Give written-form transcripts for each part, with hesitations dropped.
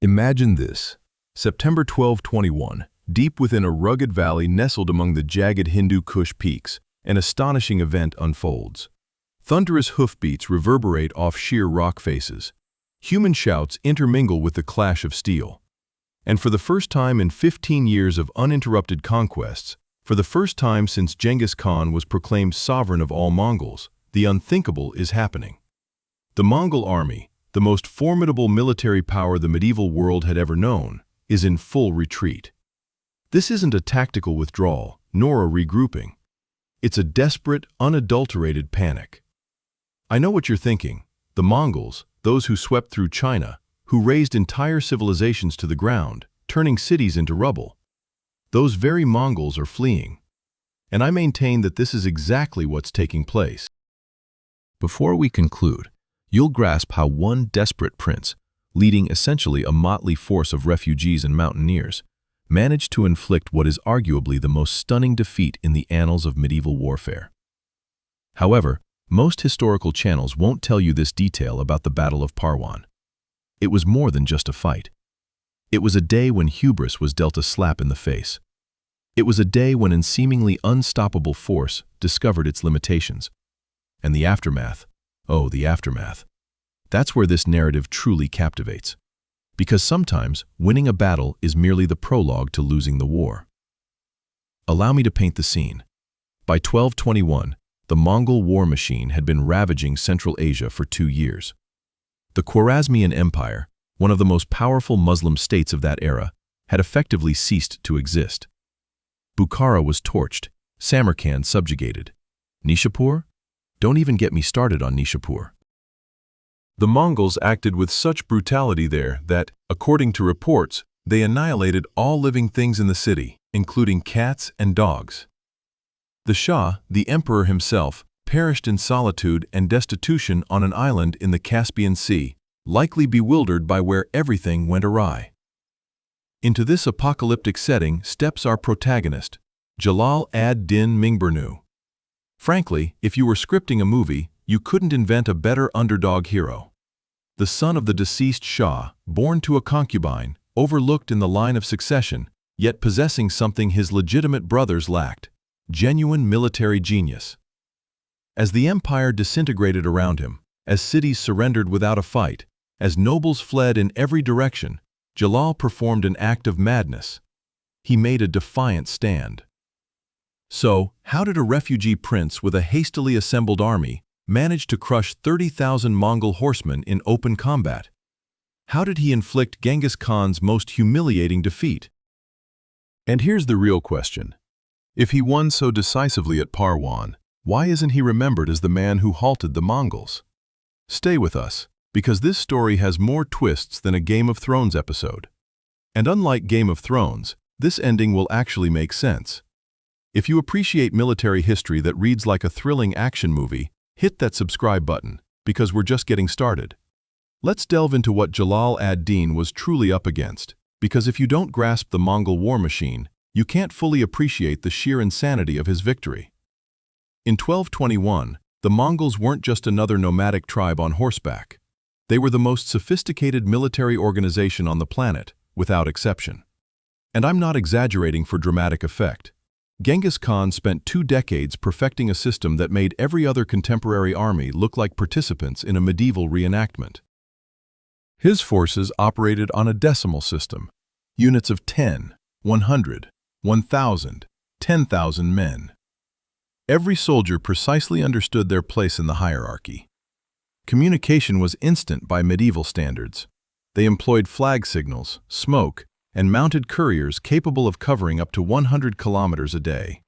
Imagine this. September 12, 21, deep within a rugged valley nestled among the jagged Hindu Kush peaks, an astonishing event unfolds. Thunderous hoofbeats reverberate off sheer rock faces. Human shouts intermingle with the clash of steel. And for the first time in 15 years of uninterrupted conquests, for the first time since Genghis Khan was proclaimed sovereign of all Mongols, the unthinkable is happening. The Mongol army, the most formidable military power the medieval world had ever known, is in full retreat. This isn't a tactical withdrawal, nor a regrouping. It's a desperate, unadulterated panic. I know what you're thinking. The Mongols, those who swept through China, who razed entire civilizations to the ground, turning cities into rubble. Those very Mongols are fleeing. And I maintain that this is exactly what's taking place. Before we conclude, you'll grasp how one desperate prince, leading essentially a motley force of refugees and mountaineers, managed to inflict what is arguably the most stunning defeat in the annals of medieval warfare. However, most historical channels won't tell you this detail about the Battle of Parwan. It was more than just a fight. It was a day when hubris was dealt a slap in the face. It was a day when a seemingly unstoppable force discovered its limitations. And the aftermath, oh, the aftermath. That's where this narrative truly captivates. Because sometimes winning a battle is merely the prologue to losing the war. Allow me to paint the scene. By 1221, the Mongol war machine had been ravaging Central Asia for 2 years. The Khwarezmian Empire, one of the most powerful Muslim states of that era, had effectively ceased to exist. Bukhara was torched, Samarkand subjugated. Nishapur? Don't even get me started on Nishapur. The Mongols acted with such brutality there that, according to reports, they annihilated all living things in the city, including cats and dogs. The Shah, the emperor himself, perished in solitude and destitution on an island in the Caspian Sea, likely bewildered by where everything went awry. Into this apocalyptic setting steps our protagonist, Jalal ad-Din Mingburnu. Frankly, if you were scripting a movie, you couldn't invent a better underdog hero. The son of the deceased Shah, born to a concubine, overlooked in the line of succession, yet possessing something his legitimate brothers lacked: genuine military genius. As the empire disintegrated around him, as cities surrendered without a fight, as nobles fled in every direction, Jalal performed an act of madness. He made a defiant stand. So, how did a refugee prince with a hastily assembled army manage to crush 30,000 Mongol horsemen in open combat? How did he inflict Genghis Khan's most humiliating defeat? And here's the real question. If he won so decisively at Parwan, why isn't he remembered as the man who halted the Mongols? Stay with us, because this story has more twists than a Game of Thrones episode. And unlike Game of Thrones, this ending will actually make sense. If you appreciate military history that reads like a thrilling action movie, hit that subscribe button, because we're just getting started. Let's delve into what Jalal ad-Din was truly up against, because if you don't grasp the Mongol war machine, you can't fully appreciate the sheer insanity of his victory. In 1221, the Mongols weren't just another nomadic tribe on horseback. They were the most sophisticated military organization on the planet, without exception. And I'm not exaggerating for dramatic effect. Genghis Khan spent 2 decades perfecting a system that made every other contemporary army look like participants in a medieval reenactment. His forces operated on a decimal system, units of 10, 100, 1,000, 10,000 men. Every soldier precisely understood their place in the hierarchy. Communication was instant by medieval standards. They employed flag signals, smoke, and mounted couriers capable of covering up to 100 kilometers a day.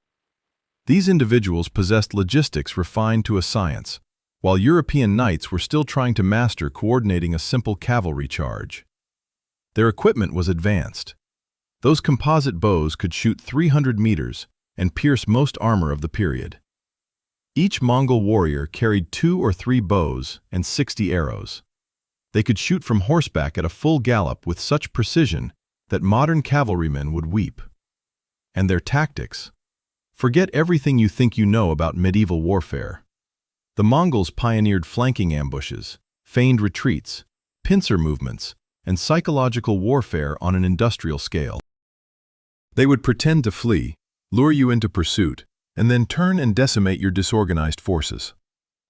These individuals possessed logistics refined to a science, while European knights were still trying to master coordinating a simple cavalry charge. Their equipment was advanced. Those composite bows could shoot 300 meters and pierce most armor of the period. Each Mongol warrior carried 2 or 3 bows and 60 arrows. They could shoot from horseback at a full gallop with such precision that modern cavalrymen would weep. And their tactics. Forget everything you think you know about medieval warfare. The Mongols pioneered flanking ambushes, feigned retreats, pincer movements, and psychological warfare on an industrial scale. They would pretend to flee, lure you into pursuit, and then turn and decimate your disorganized forces.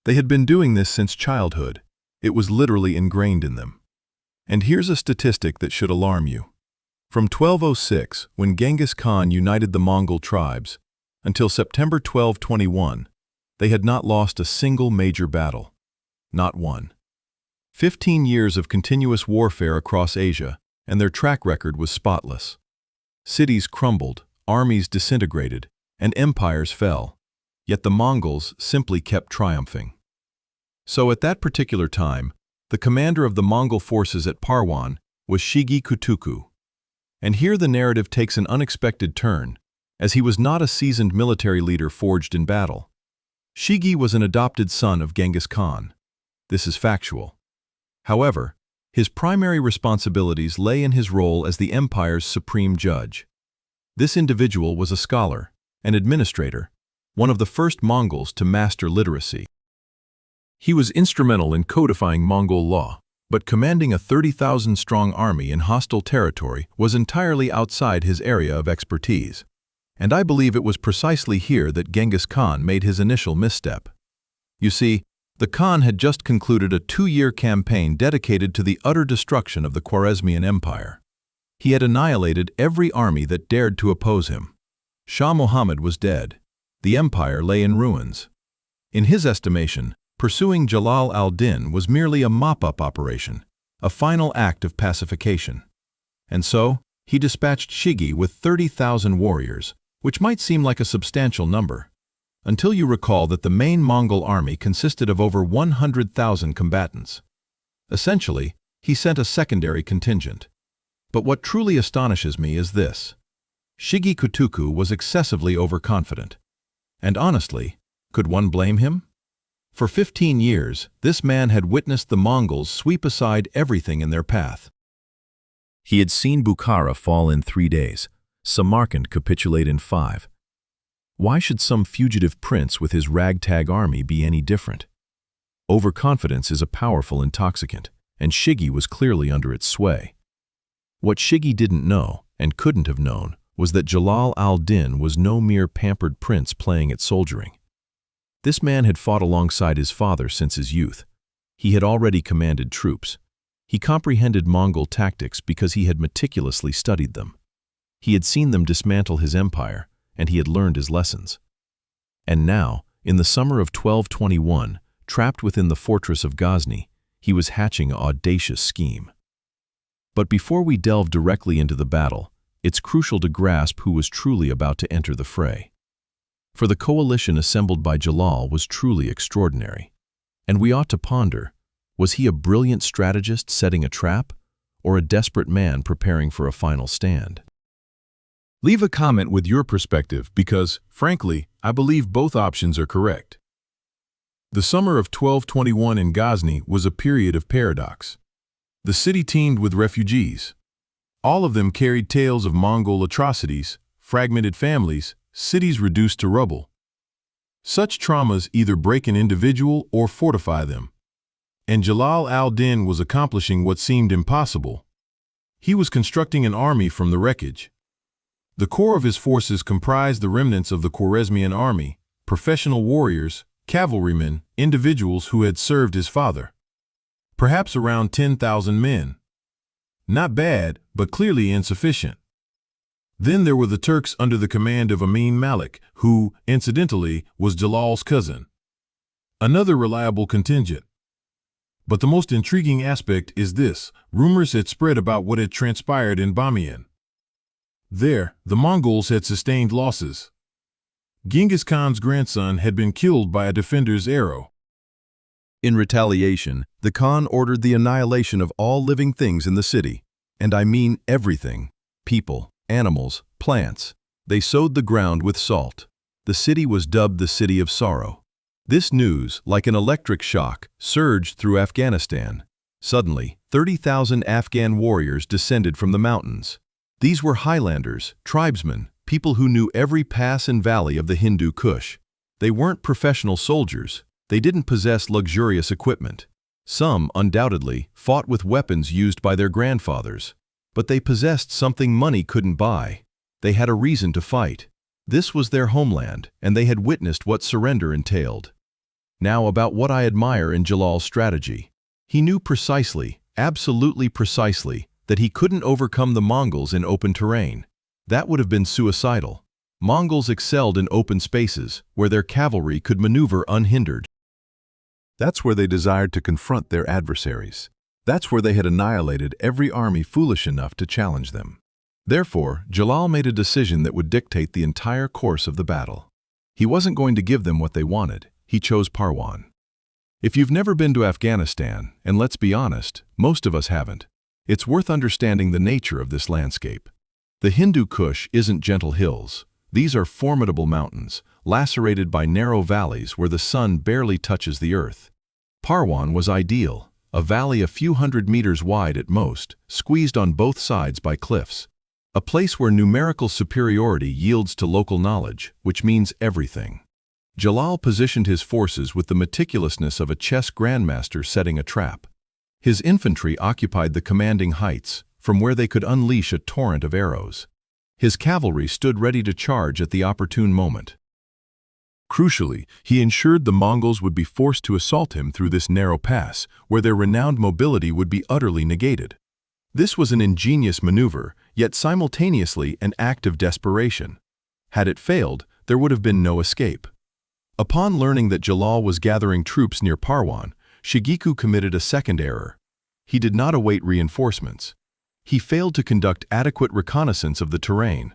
They had been doing this since childhood. It was literally ingrained in them. And here's a statistic that should alarm you. From 1206, when Genghis Khan united the Mongol tribes, until September 1221, they had not lost a single major battle. Not one. 15 years of continuous warfare across Asia, and their track record was spotless. Cities crumbled, armies disintegrated, and empires fell, yet the Mongols simply kept triumphing. So at that particular time, the commander of the Mongol forces at Parwan was Shigi Kutuku. And here the narrative takes an unexpected turn, as he was not a seasoned military leader forged in battle. Shigi was an adopted son of Genghis Khan. This is factual. However, his primary responsibilities lay in his role as the empire's supreme judge. This individual was a scholar, an administrator, one of the first Mongols to master literacy. He was instrumental in codifying Mongol law, but commanding a 30,000-strong army in hostile territory was entirely outside his area of expertise. And I believe it was precisely here that Genghis Khan made his initial misstep. You see, the Khan had just concluded a 2-year campaign dedicated to the utter destruction of the Khwarezmian Empire. He had annihilated every army that dared to oppose him. Shah Muhammad was dead. The empire lay in ruins. In his estimation, pursuing Jalal al-Din was merely a mop-up operation, a final act of pacification. And so, he dispatched Shigi with 30,000 warriors, which might seem like a substantial number, until you recall that the main Mongol army consisted of over 100,000 combatants. Essentially, he sent a secondary contingent. But what truly astonishes me is this. Shigi Kutuku was excessively overconfident. And honestly, could one blame him? For 15 years, this man had witnessed the Mongols sweep aside everything in their path. He had seen Bukhara fall in 3 days, Samarkand capitulate in 5. Why should some fugitive prince with his ragtag army be any different? Overconfidence is a powerful intoxicant, and Shigi was clearly under its sway. What Shigi didn't know, and couldn't have known, was that Jalal al-Din was no mere pampered prince playing at soldiering. This man had fought alongside his father since his youth. He had already commanded troops. He comprehended Mongol tactics because he had meticulously studied them. He had seen them dismantle his empire, and he had learned his lessons. And now, in the summer of 1221, trapped within the fortress of Ghazni, he was hatching an audacious scheme. But before we delve directly into the battle, it's crucial to grasp who was truly about to enter the fray. For the coalition assembled by Jalal was truly extraordinary. And we ought to ponder, was he a brilliant strategist setting a trap, or a desperate man preparing for a final stand? Leave a comment with your perspective because, frankly, I believe both options are correct. The summer of 1221 in Ghazni was a period of paradox. The city teemed with refugees. All of them carried tales of Mongol atrocities, fragmented families, cities reduced to rubble. Such traumas either break an individual or fortify them. And Jalal al-Din was accomplishing what seemed impossible. He was constructing an army from the wreckage. The core of his forces comprised the remnants of the Khwarezmian army, professional warriors, cavalrymen, individuals who had served his father. Perhaps around 10,000 men. Not bad, but clearly insufficient. Then there were the Turks under the command of Amin Malik, who, incidentally, was Jalal's cousin. Another reliable contingent. But the most intriguing aspect is this: rumors had spread about what had transpired in Bamiyan. There, the Mongols had sustained losses. Genghis Khan's grandson had been killed by a defender's arrow. In retaliation, the Khan ordered the annihilation of all living things in the city. And I mean everything: people, animals, plants. They sowed the ground with salt. The city was dubbed the City of Sorrow. This news, like an electric shock, surged through Afghanistan. Suddenly, 30,000 Afghan warriors descended from the mountains. These were highlanders, tribesmen, people who knew every pass and valley of the Hindu Kush. They weren't professional soldiers. They didn't possess luxurious equipment. Some, undoubtedly, fought with weapons used by their grandfathers. But they possessed something money couldn't buy. They had a reason to fight. This was their homeland, and they had witnessed what surrender entailed. Now about what I admire in Jalal's strategy. He knew precisely, absolutely precisely, that he couldn't overcome the Mongols in open terrain. That would have been suicidal. Mongols excelled in open spaces, where their cavalry could maneuver unhindered. That's where they desired to confront their adversaries. That's where they had annihilated every army foolish enough to challenge them. Therefore, Jalal made a decision that would dictate the entire course of the battle. He wasn't going to give them what they wanted. He chose Parwan. If you've never been to Afghanistan, and let's be honest, most of us haven't, it's worth understanding the nature of this landscape. The Hindu Kush isn't gentle hills. These are formidable mountains, lacerated by narrow valleys where the sun barely touches the earth. Parwan was ideal, a valley a few hundred meters wide at most, squeezed on both sides by cliffs. A place where numerical superiority yields to local knowledge, which means everything. Jalal positioned his forces with the meticulousness of a chess grandmaster setting a trap. His infantry occupied the commanding heights, from where they could unleash a torrent of arrows. His cavalry stood ready to charge at the opportune moment. Crucially, he ensured the Mongols would be forced to assault him through this narrow pass, where their renowned mobility would be utterly negated. This was an ingenious maneuver, yet simultaneously an act of desperation. Had it failed, there would have been no escape. Upon learning that Jalal was gathering troops near Parwan, Shigeku committed a second error. He did not await reinforcements. He failed to conduct adequate reconnaissance of the terrain.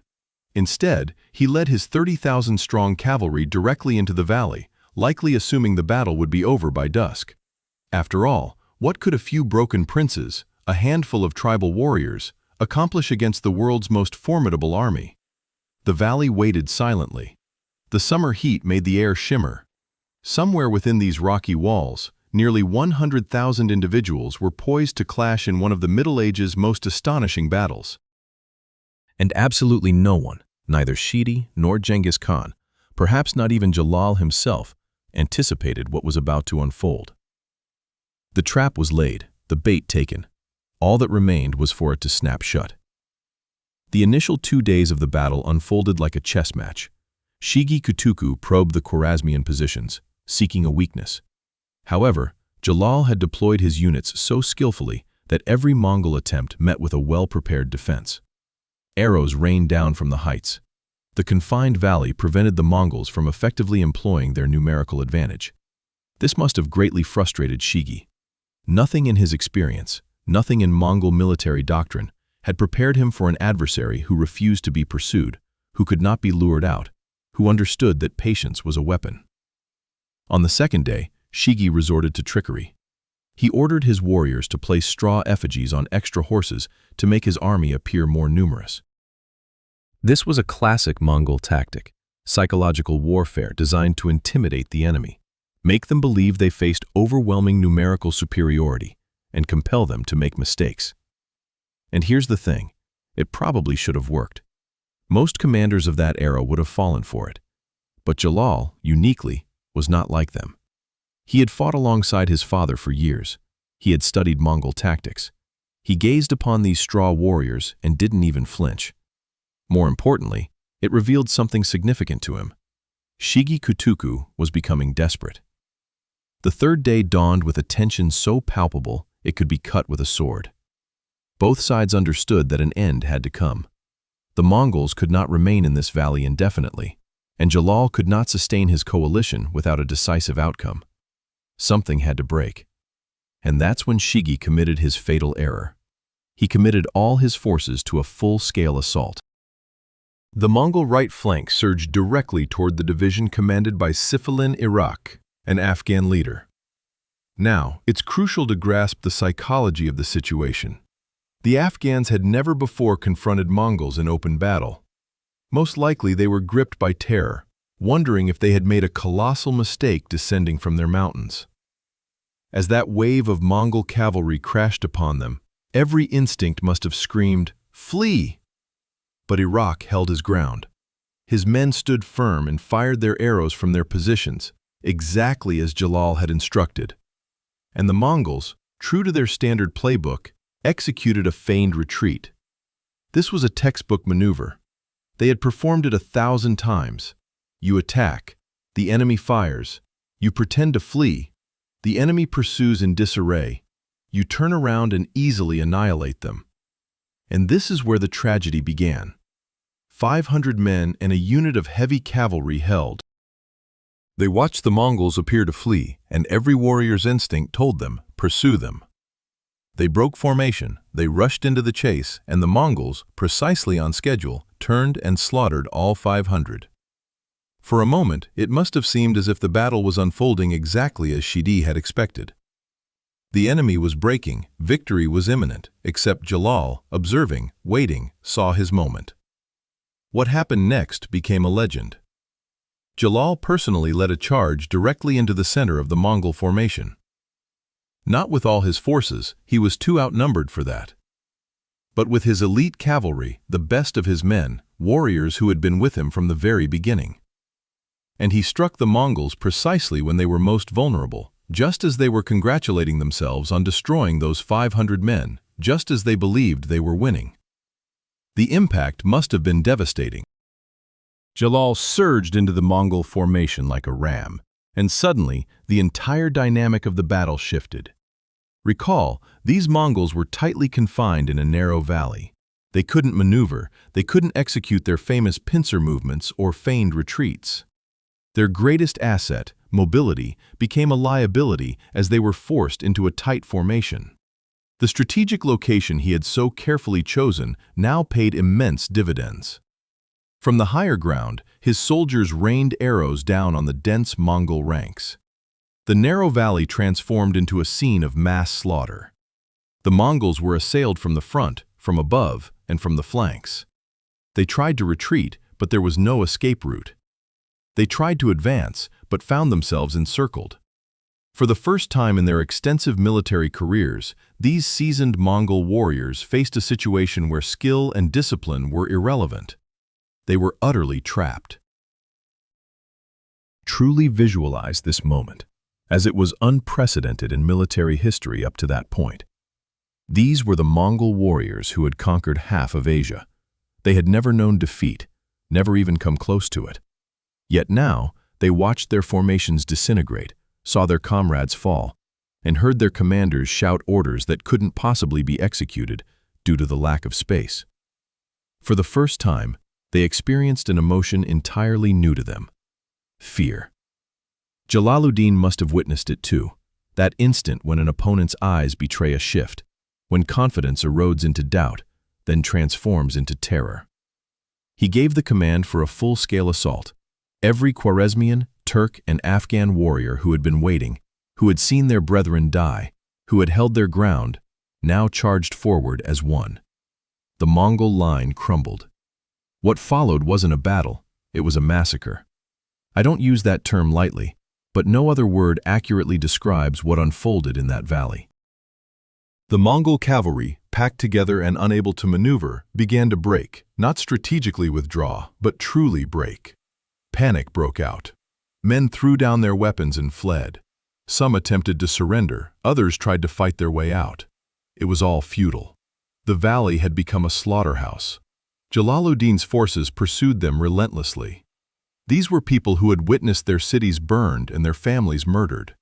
Instead, he led his 30,000-strong cavalry directly into the valley, likely assuming the battle would be over by dusk. After all, what could a few broken princes, a handful of tribal warriors, accomplish against the world's most formidable army? The valley waited silently. The summer heat made the air shimmer. Somewhere within these rocky walls, nearly 100,000 individuals were poised to clash in one of the Middle Ages' most astonishing battles. And absolutely no one, neither Shidi nor Genghis Khan, perhaps not even Jalal himself, anticipated what was about to unfold. The trap was laid, the bait taken. All that remained was for it to snap shut. The initial 2 days of the battle unfolded like a chess match. Shigi Kutuku probed the Khwarezmian positions, seeking a weakness. However, Jalal had deployed his units so skillfully that every Mongol attempt met with a well-prepared defense. Arrows rained down from the heights. The confined valley prevented the Mongols from effectively employing their numerical advantage. This must have greatly frustrated Shigi. Nothing in his experience, nothing in Mongol military doctrine, had prepared him for an adversary who refused to be pursued, who could not be lured out, who understood that patience was a weapon. On the second day, Shigi resorted to trickery. He ordered his warriors to place straw effigies on extra horses to make his army appear more numerous. This was a classic Mongol tactic, psychological warfare designed to intimidate the enemy, make them believe they faced overwhelming numerical superiority, and compel them to make mistakes. And here's the thing, it probably should have worked. Most commanders of that era would have fallen for it. But Jalal, uniquely, was not like them. He had fought alongside his father for years. He had studied Mongol tactics. He gazed upon these straw warriors and didn't even flinch. More importantly, it revealed something significant to him. Shigi Kutuku was becoming desperate. The third day dawned with a tension so palpable it could be cut with a sword. Both sides understood that an end had to come. The Mongols could not remain in this valley indefinitely, and Jalal could not sustain his coalition without a decisive outcome. Something had to break. And that's when Shigi committed his fatal error. He committed all his forces to a full-scale assault. The Mongol right flank surged directly toward the division commanded by Sifalin Iraq, an Afghan leader. Now, it's crucial to grasp the psychology of the situation. The Afghans had never before confronted Mongols in open battle. Most likely they were gripped by terror, wondering if they had made a colossal mistake descending from their mountains. As that wave of Mongol cavalry crashed upon them, every instinct must have screamed, "Flee!" But Iraq held his ground. His men stood firm and fired their arrows from their positions, exactly as Jalal had instructed. and the Mongols, true to their standard playbook, executed a feigned retreat. This was a textbook maneuver. They had performed it 1,000 times. You attack, the enemy fires. You pretend to flee, the enemy pursues in disarray. You turn around and easily annihilate them. And this is where the tragedy began. 500 men and a unit of heavy cavalry held. They watched the Mongols appear to flee, and every warrior's instinct told them, pursue them. They broke formation, they rushed into the chase, and the Mongols, precisely on schedule, turned and slaughtered all 500. For a moment, it must have seemed as if the battle was unfolding exactly as Shidi had expected. The enemy was breaking, victory was imminent, except Jalal, observing, waiting, saw his moment. What happened next became a legend. Jalal personally led a charge directly into the center of the Mongol formation. Not with all his forces, he was too outnumbered for that. But with his elite cavalry, the best of his men, warriors who had been with him from the very beginning. And he struck the Mongols precisely when they were most vulnerable, just as they were congratulating themselves on destroying those 500 men, just as they believed they were winning. The impact must have been devastating. Jalal surged into the Mongol formation like a ram, and suddenly the entire dynamic of the battle shifted. Recall, these Mongols were tightly confined in a narrow valley. They couldn't maneuver, they couldn't execute their famous pincer movements or feigned retreats. Their greatest asset, mobility, became a liability as they were forced into a tight formation. The strategic location he had so carefully chosen now paid immense dividends. From the higher ground, his soldiers rained arrows down on the dense Mongol ranks. The narrow valley transformed into a scene of mass slaughter. The Mongols were assailed from the front, from above, and from the flanks. They tried to retreat, but there was no escape route. They tried to advance, but found themselves encircled. For the first time in their extensive military careers, these seasoned Mongol warriors faced a situation where skill and discipline were irrelevant. They were utterly trapped. Truly visualize this moment, as it was unprecedented in military history up to that point. These were the Mongol warriors who had conquered half of Asia. They had never known defeat, never even come close to it. Yet now, they watched their formations disintegrate, saw their comrades fall, and heard their commanders shout orders that couldn't possibly be executed due to the lack of space. For the first time, they experienced an emotion entirely new to them: fear. Jalaluddin must have witnessed it too, that instant when an opponent's eyes betray a shift, when confidence erodes into doubt, then transforms into terror. He gave the command for a full-scale assault. Every Khwarezmian, Turk, and Afghan warrior who had been waiting, who had seen their brethren die, who had held their ground, now charged forward as one. The Mongol line crumbled. What followed wasn't a battle, it was a massacre. I don't use that term lightly, but no other word accurately describes what unfolded in that valley. The Mongol cavalry, packed together and unable to maneuver, began to break, not strategically withdraw, but truly break. Panic broke out. Men threw down their weapons and fled. Some attempted to surrender, others tried to fight their way out. It was all futile. The valley had become a slaughterhouse. Jalaluddin's forces pursued them relentlessly. These were people who had witnessed their cities burned and their families murdered.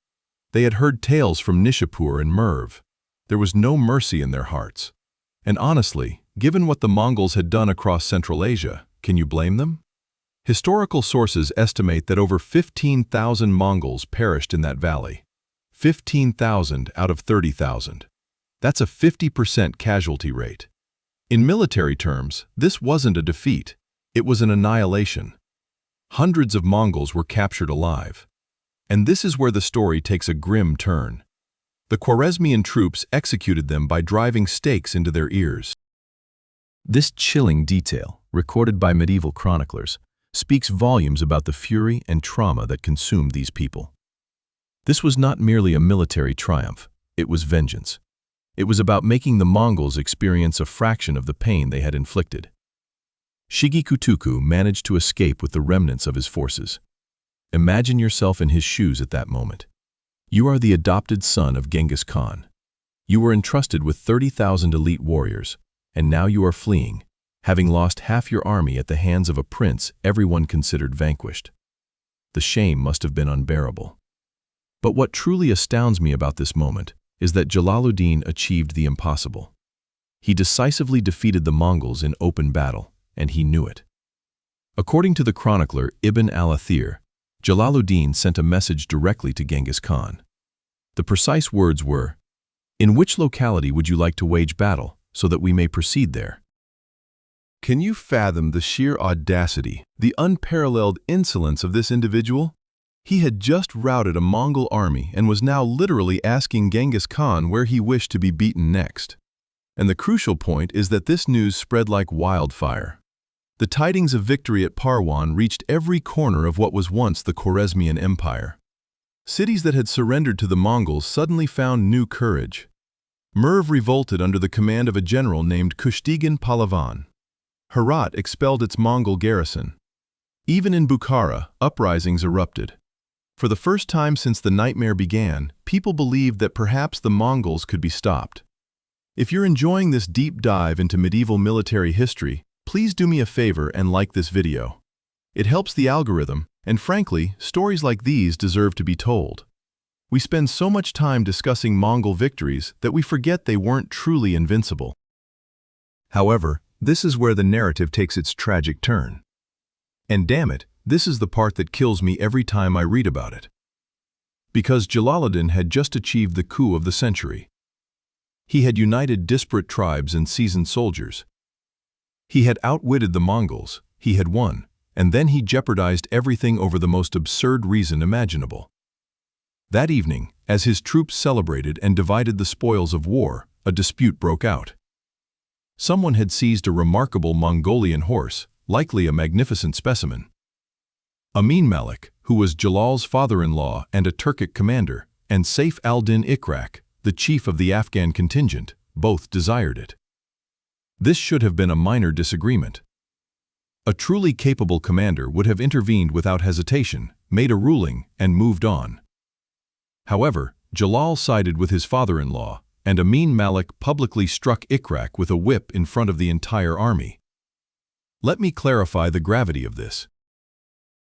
They had heard tales from Nishapur and Merv. There was no mercy in their hearts. And honestly, given what the Mongols had done across Central Asia, can you blame them? Historical sources estimate that over 15,000 Mongols perished in that valley. 15,000 out of 30,000. That's a 50% casualty rate. In military terms, this wasn't a defeat. It was an annihilation. Hundreds of Mongols were captured alive. And this is where the story takes a grim turn. The Khwarezmian troops executed them by driving stakes into their ears. This chilling detail, recorded by medieval chroniclers, speaks volumes about the fury and trauma that consumed these people. This was not merely a military triumph, it was vengeance. It was about making the Mongols experience a fraction of the pain they had inflicted. Shigi Kutuku managed to escape with the remnants of his forces. Imagine yourself in his shoes at that moment. You are the adopted son of Genghis Khan. You were entrusted with 30,000 elite warriors, and now you are fleeing, having lost half your army at the hands of a prince everyone considered vanquished. The shame must have been unbearable. But what truly astounds me about this moment is that Jalaluddin achieved the impossible. He decisively defeated the Mongols in open battle, and he knew it. According to the chronicler Ibn al-Athir, Jalaluddin sent a message directly to Genghis Khan. The precise words were, "In which locality would you like to wage battle, so that we may proceed there?" Can you fathom the sheer audacity, the unparalleled insolence of this individual? He had just routed a Mongol army and was now literally asking Genghis Khan where he wished to be beaten next. And the crucial point is that this news spread like wildfire. The tidings of victory at Parwan reached every corner of what was once the Khwarezmian Empire. Cities that had surrendered to the Mongols suddenly found new courage. Merv revolted under the command of a general named Kushtigan Pahlavan. Herat expelled its Mongol garrison. Even in Bukhara, uprisings erupted. For the first time since the nightmare began, people believed that perhaps the Mongols could be stopped. If you're enjoying this deep dive into medieval military history, please do me a favor and like this video. It helps the algorithm, and frankly, stories like these deserve to be told. We spend so much time discussing Mongol victories that we forget they weren't truly invincible. However, this is where the narrative takes its tragic turn. And damn it, this is the part that kills me every time I read about it. Because Jalaluddin had just achieved the coup of the century. He had united disparate tribes and seasoned soldiers. He had outwitted the Mongols, he had won, and then he jeopardized everything over the most absurd reason imaginable. That evening, as his troops celebrated and divided the spoils of war, a dispute broke out. Someone had seized a remarkable Mongolian horse, likely a magnificent specimen. Amin Malik, who was Jalal's father-in-law and a Turkic commander, and Saif al-Din Ikrak, the chief of the Afghan contingent, both desired it. This should have been a minor disagreement. A truly capable commander would have intervened without hesitation, made a ruling, and moved on. However, Jalal sided with his father-in-law, and Amin Malik publicly struck Ikrak with a whip in front of the entire army. Let me clarify the gravity of this.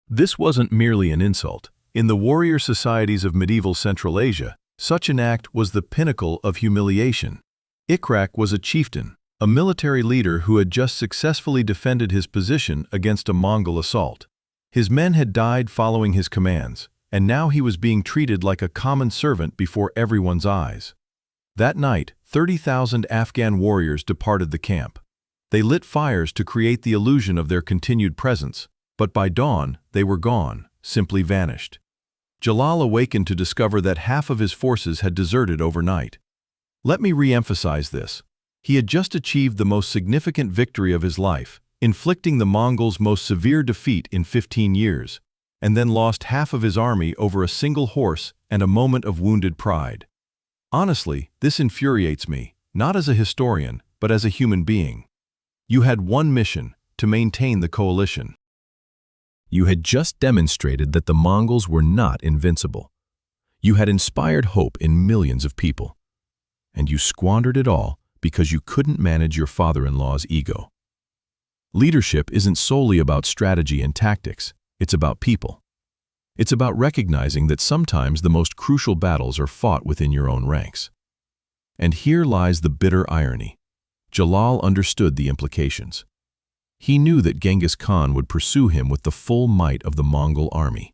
This wasn't merely an insult. In the warrior societies of medieval Central Asia, such an act was the pinnacle of humiliation. Ikrak was a chieftain, a military leader who had just successfully defended his position against a Mongol assault. His men had died following his commands, and now he was being treated like a common servant before everyone's eyes. That night, 30,000 Afghan warriors departed the camp. They lit fires to create the illusion of their continued presence, but by dawn, they were gone, simply vanished. Jalal awakened to discover that half of his forces had deserted overnight. Let me re-emphasize this. He had just achieved the most significant victory of his life, inflicting the Mongols' most severe defeat in 15 years, and then lost half of his army over a single horse and a moment of wounded pride. Honestly, this infuriates me, not as a historian, but as a human being. You had one mission, to maintain the coalition. You had just demonstrated that the Mongols were not invincible. You had inspired hope in millions of people. And you squandered it all because you couldn't manage your father-in-law's ego. Leadership isn't solely about strategy and tactics, it's about people. It's about recognizing that sometimes the most crucial battles are fought within your own ranks. And here lies the bitter irony. Jalal understood the implications. He knew that Genghis Khan would pursue him with the full might of the Mongol army.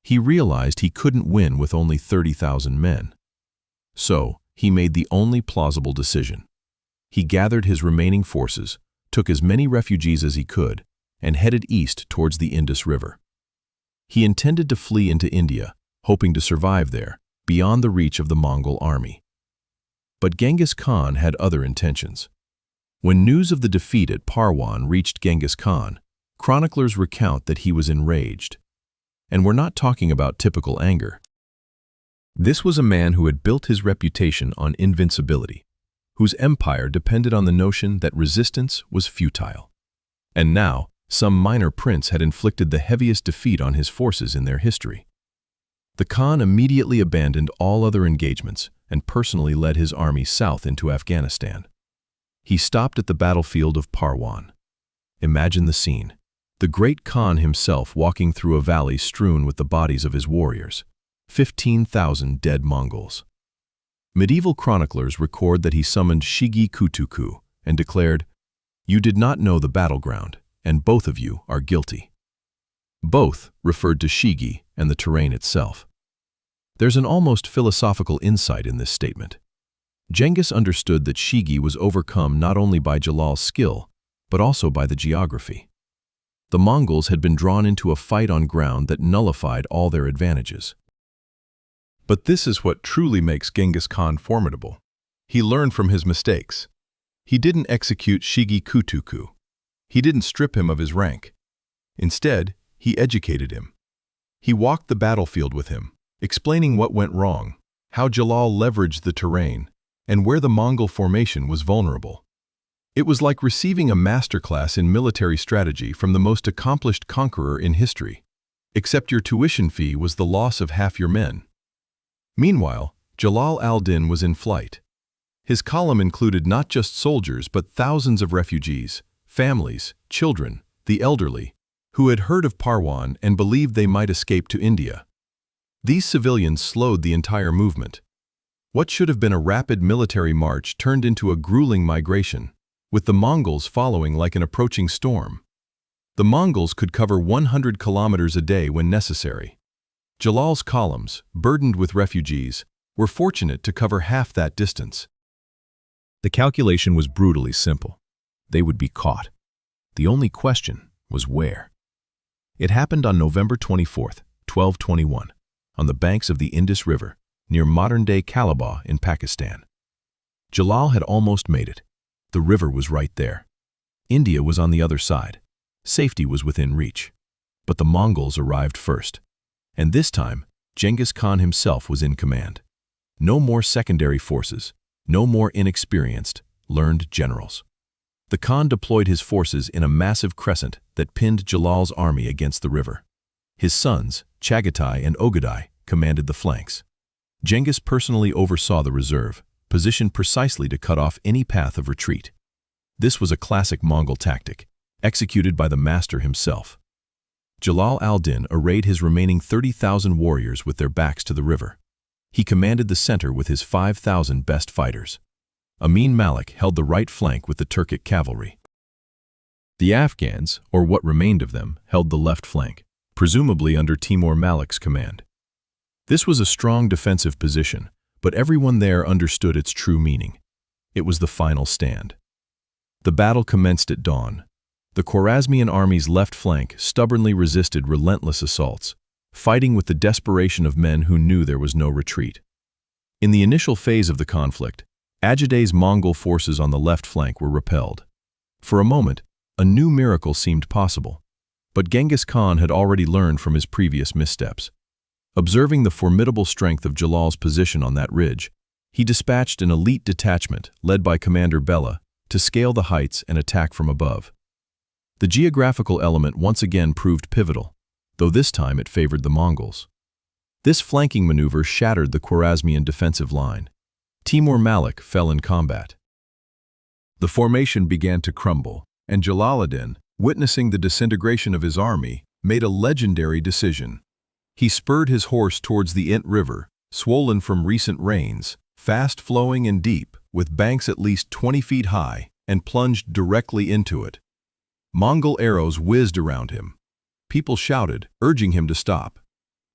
He realized he couldn't win with only 30,000 men. So, he made the only plausible decision. He gathered his remaining forces, took as many refugees as he could, and headed east towards the Indus River. He intended to flee into India, hoping to survive there, beyond the reach of the Mongol army. But Genghis Khan had other intentions. When news of the defeat at Parwan reached Genghis Khan, chroniclers recount that he was enraged. And we're not talking about typical anger. This was a man who had built his reputation on invincibility, whose empire depended on the notion that resistance was futile. And now, some minor prince had inflicted the heaviest defeat on his forces in their history. The Khan immediately abandoned all other engagements and personally led his army south into Afghanistan. He stopped at the battlefield of Parwan. Imagine the scene. The great Khan himself walking through a valley strewn with the bodies of his warriors, 15,000 dead Mongols. Medieval chroniclers record that he summoned Shigi Kutuku and declared, "You did not know the battleground, and both of you are guilty." Both referred to Shigi and the terrain itself. There's an almost philosophical insight in this statement. Genghis understood that Shigi was overcome not only by Jalal's skill, but also by the geography. The Mongols had been drawn into a fight on ground that nullified all their advantages. But this is what truly makes Genghis Khan formidable. He learned from his mistakes. He didn't execute Shigi Kutuku. He didn't strip him of his rank. Instead, he educated him. He walked the battlefield with him, explaining what went wrong, how Jalal leveraged the terrain, and where the Mongol formation was vulnerable. It was like receiving a masterclass in military strategy from the most accomplished conqueror in history, except your tuition fee was the loss of half your men. Meanwhile, Jalal al-Din was in flight. His column included not just soldiers but thousands of refugees, families, children, the elderly, who had heard of Parwan and believed they might escape to India. These civilians slowed the entire movement. What should have been a rapid military march turned into a grueling migration, with the Mongols following like an approaching storm. The Mongols could cover 100 kilometers a day when necessary. Jalal's columns, burdened with refugees, were fortunate to cover half that distance. The calculation was brutally simple. They would be caught. The only question was where. It happened on November 24, 1221, on the banks of the Indus River, near modern-day Calabar in Pakistan. Jalal had almost made it. The river was right there. India was on the other side. Safety was within reach. But the Mongols arrived first. And this time, Genghis Khan himself was in command. No more secondary forces, no more inexperienced, learned generals. The Khan deployed his forces in a massive crescent that pinned Jalal's army against the river. His sons, Chagatai and Ogadai, commanded the flanks. Genghis personally oversaw the reserve, positioned precisely to cut off any path of retreat. This was a classic Mongol tactic, executed by the master himself. Jalal al-Din arrayed his remaining 30,000 warriors with their backs to the river. He commanded the center with his 5,000 best fighters. Amin Malik held the right flank with the Turkic cavalry. The Afghans, or what remained of them, held the left flank, presumably under Timur Malik's command. This was a strong defensive position, but everyone there understood its true meaning. It was the final stand. The battle commenced at dawn. The Khwarezmian army's left flank stubbornly resisted relentless assaults, fighting with the desperation of men who knew there was no retreat. In the initial phase of the conflict, Ajiday's Mongol forces on the left flank were repelled. For a moment, a new miracle seemed possible, but Genghis Khan had already learned from his previous missteps. Observing the formidable strength of Jalal's position on that ridge, he dispatched an elite detachment led by Commander Bela to scale the heights and attack from above. The geographical element once again proved pivotal, though this time it favored the Mongols. This flanking maneuver shattered the Khwarezmian defensive line. Timur Malik fell in combat. The formation began to crumble, and Jalal ad-Din, witnessing the disintegration of his army, made a legendary decision. He spurred his horse towards the Int River, swollen from recent rains, fast-flowing and deep, with banks at least 20 feet high, and plunged directly into it. Mongol arrows whizzed around him. People shouted, urging him to stop.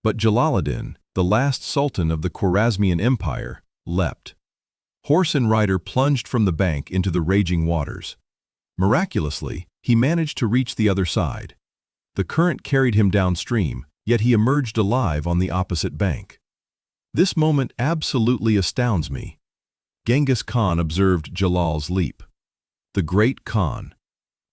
But Jalal ad-Din, the last sultan of the Khwarezmian Empire, leapt. Horse and rider plunged from the bank into the raging waters. Miraculously, he managed to reach the other side. The current carried him downstream, yet he emerged alive on the opposite bank. This moment absolutely astounds me. Genghis Khan observed Jalal's leap. The great Khan,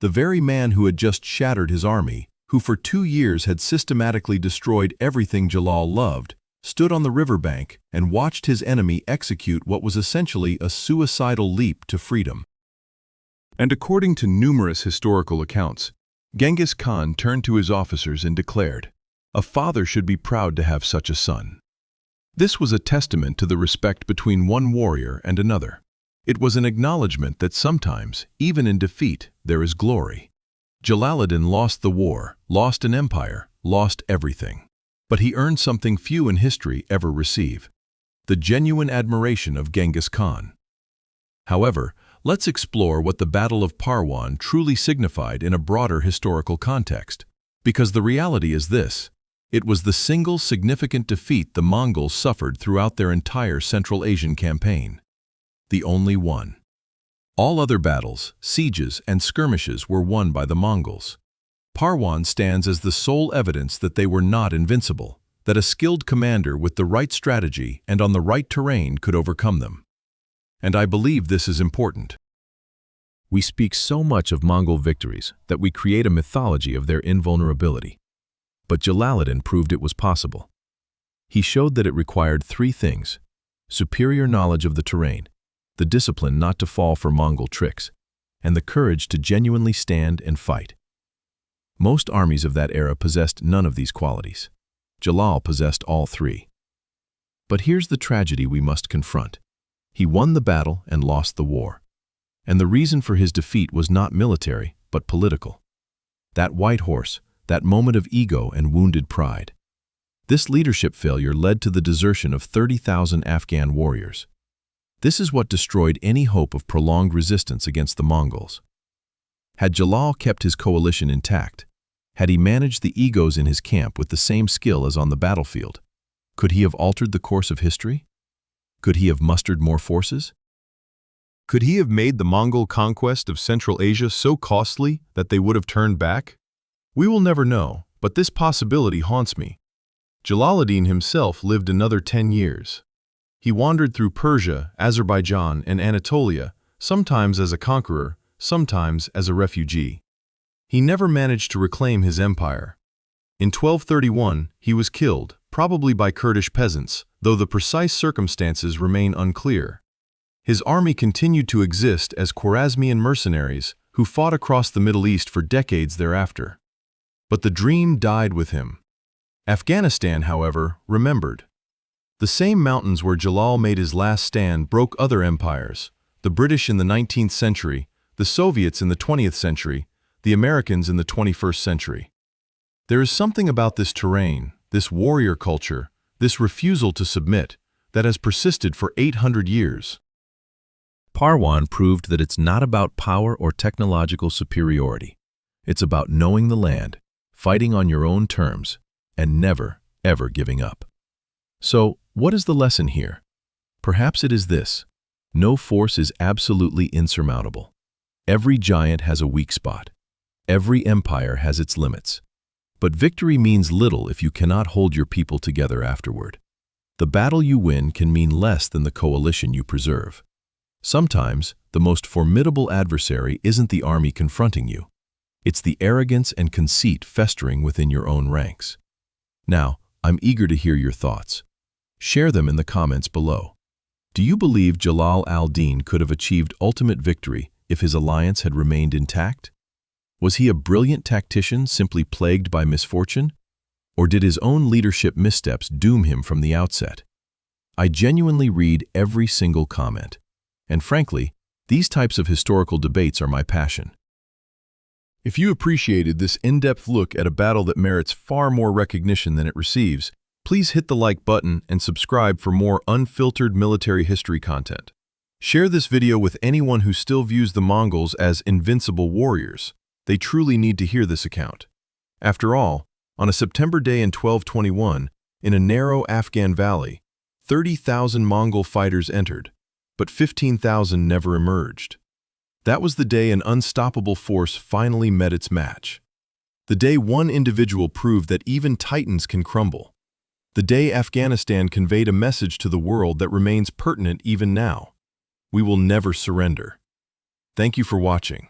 the very man who had just shattered his army, who for 2 years had systematically destroyed everything Jalal loved, stood on the riverbank and watched his enemy execute what was essentially a suicidal leap to freedom. And according to numerous historical accounts, Genghis Khan turned to his officers and declared, A father should be proud to have such a son. This was a testament to the respect between one warrior and another. It was an acknowledgement that sometimes, even in defeat, there is glory. Jalaluddin lost the war, lost an empire, lost everything. But he earned something few in history ever receive: the genuine admiration of Genghis Khan. However, let's explore what the Battle of Parwan truly signified in a broader historical context. Because the reality is this: it was the single significant defeat the Mongols suffered throughout their entire Central Asian campaign. The only one. All other battles, sieges, and skirmishes were won by the Mongols. Parwan stands as the sole evidence that they were not invincible, that a skilled commander with the right strategy and on the right terrain could overcome them. And I believe this is important. We speak so much of Mongol victories that we create a mythology of their invulnerability. But Jalaluddin proved it was possible. He showed that it required three things: superior knowledge of the terrain, the discipline not to fall for Mongol tricks, and the courage to genuinely stand and fight. Most armies of that era possessed none of these qualities. Jalal possessed all three. But here's the tragedy we must confront. He won the battle and lost the war. And the reason for his defeat was not military, but political. That white horse, that moment of ego and wounded pride. This leadership failure led to the desertion of 30,000 Afghan warriors. This is what destroyed any hope of prolonged resistance against the Mongols. Had Jalal kept his coalition intact, had he managed the egos in his camp with the same skill as on the battlefield, could he have altered the course of history? Could he have mustered more forces? Could he have made the Mongol conquest of Central Asia so costly that they would have turned back? We will never know, but this possibility haunts me. Jalaluddin himself lived another 10 years. He wandered through Persia, Azerbaijan, and Anatolia, sometimes as a conqueror, sometimes as a refugee. He never managed to reclaim his empire. In 1231, he was killed, probably by Kurdish peasants, though the precise circumstances remain unclear. His army continued to exist as Khwarezmian mercenaries who fought across the Middle East for decades thereafter. But the dream died with him. Afghanistan, however, remembered. The same mountains where Jalal made his last stand broke other empires: the British in the 19th century, the Soviets in the 20th century, the Americans in the 21st century. There is something about this terrain, this warrior culture, this refusal to submit, that has persisted for 800 years. Parwan proved that it's not about power or technological superiority. It's about knowing the land, fighting on your own terms, and never, ever giving up. So, what is the lesson here? Perhaps it is this: no force is absolutely insurmountable. Every giant has a weak spot. Every empire has its limits. But victory means little if you cannot hold your people together afterward. The battle you win can mean less than the coalition you preserve. Sometimes, the most formidable adversary isn't the army confronting you. It's the arrogance and conceit festering within your own ranks. Now, I'm eager to hear your thoughts. Share them in the comments below. Do you believe Jalal al-Din could have achieved ultimate victory if his alliance had remained intact? Was he a brilliant tactician simply plagued by misfortune? Or did his own leadership missteps doom him from the outset? I genuinely read every single comment. And frankly, these types of historical debates are my passion. If you appreciated this in-depth look at a battle that merits far more recognition than it receives, please hit the like button and subscribe for more unfiltered military history content. Share this video with anyone who still views the Mongols as invincible warriors. They truly need to hear this account. After all, on a September day in 1221, in a narrow Afghan valley, 30,000 Mongol fighters entered, but 15,000 never emerged. That was the day an unstoppable force finally met its match. The day one individual proved that even titans can crumble. The day Afghanistan conveyed a message to the world that remains pertinent even now. We will never surrender. Thank you for watching.